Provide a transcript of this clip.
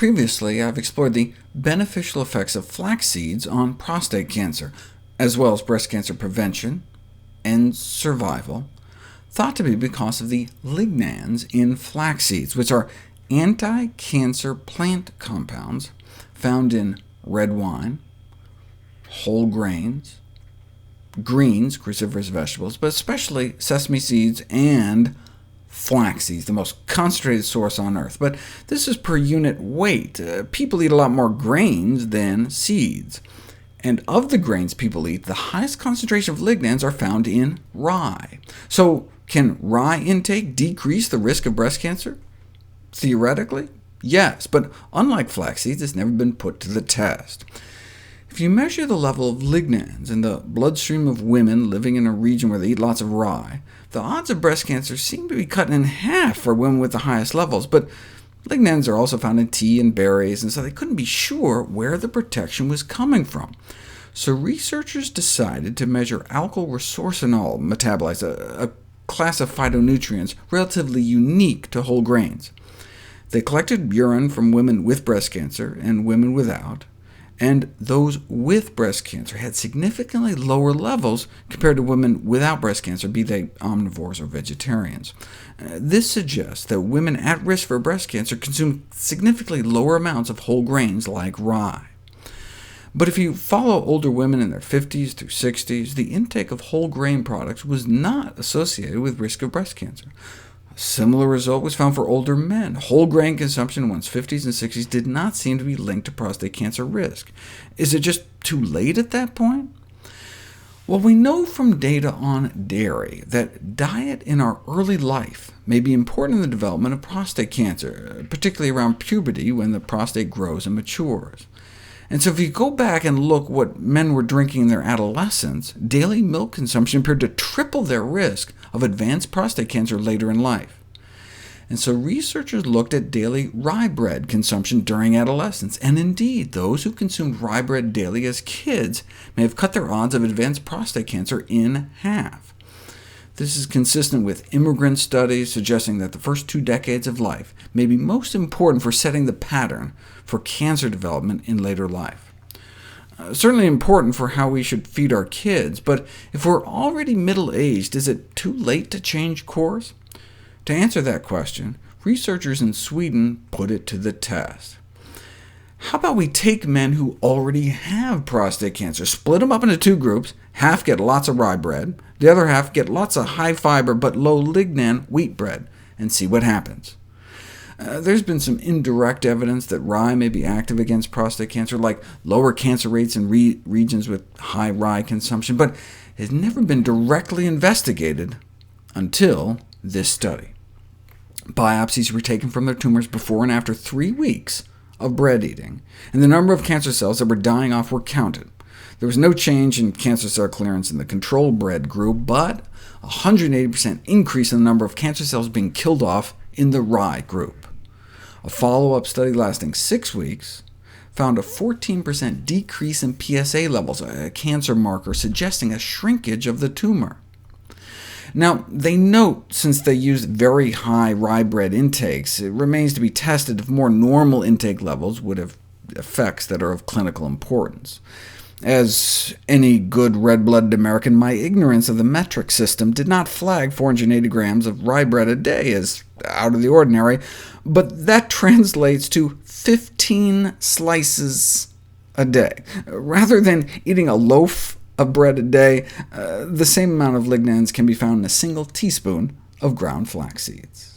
Previously, I've explored the beneficial effects of flax seeds on prostate cancer, as well as breast cancer prevention and survival, thought to be because of the lignans in flax seeds, which are anti-cancer plant compounds found in red wine, whole grains, greens, cruciferous vegetables, but especially sesame seeds and flax seeds, the most concentrated source on Earth. But this is per unit weight. People eat a lot more grains than seeds. And of the grains people eat, the highest concentration of lignans are found in rye. So can rye intake decrease the risk of breast cancer? Theoretically, yes, but unlike flax seeds, it's never been put to the test. If you measure the level of lignans in the bloodstream of women living in a region where they eat lots of rye, the odds of breast cancer seem to be cut in half for women with the highest levels, but lignans are also found in tea and berries, and so they couldn't be sure where the protection was coming from. So researchers decided to measure alkyl resorcinol metabolites, a class of phytonutrients relatively unique to whole grains. They collected urine from women with breast cancer and women without, and those with breast cancer had significantly lower levels compared to women without breast cancer, be they omnivores or vegetarians. This suggests that women at risk for breast cancer consume significantly lower amounts of whole grains like rye. But if you follow older women in their 50s through 60s, the intake of whole grain products was not associated with risk of breast cancer. A similar result was found for older men. Whole grain consumption in one's 50s and 60s did not seem to be linked to prostate cancer risk. Is it just too late at that point? Well, we know from data on dairy that diet in our early life may be important in the development of prostate cancer, particularly around puberty when the prostate grows and matures. And so if you go back and look what men were drinking in their adolescence, daily milk consumption appeared to triple their risk of advanced prostate cancer later in life. And so researchers looked at daily rye bread consumption during adolescence, and indeed, those who consumed rye bread daily as kids may have cut their odds of advanced prostate cancer in half. This is consistent with immigrant studies suggesting that the first 2 decades of life may be most important for setting the pattern for cancer development in later life. Certainly important for how we should feed our kids, but if we're already middle-aged, is it too late to change course? To answer that question, researchers in Sweden put it to the test. How about we take men who already have prostate cancer, split them up into 2 groups, half get lots of rye bread, the other half get lots of high-fiber but low-lignan wheat bread, and see what happens. There's been some indirect evidence that rye may be active against prostate cancer, like lower cancer rates in regions with high rye consumption, but it has never been directly investigated until this study. Biopsies were taken from their tumors before and after 3 weeks of bread eating, and the number of cancer cells that were dying off were counted. There was no change in cancer cell clearance in the control bread group, but a 180% increase in the number of cancer cells being killed off in the rye group. A follow-up study lasting 6 weeks found a 14% decrease in PSA levels, a cancer marker suggesting a shrinkage of the tumor. Now, they note since they used very high rye bread intakes, it remains to be tested if more normal intake levels would have effects that are of clinical importance. As any good red-blooded American, my ignorance of the metric system did not flag 480 grams of rye bread a day as out of the ordinary, but that translates to 15 slices a day. Rather than eating a loaf of bread a day, the same amount of lignans can be found in a single teaspoon of ground flax seeds.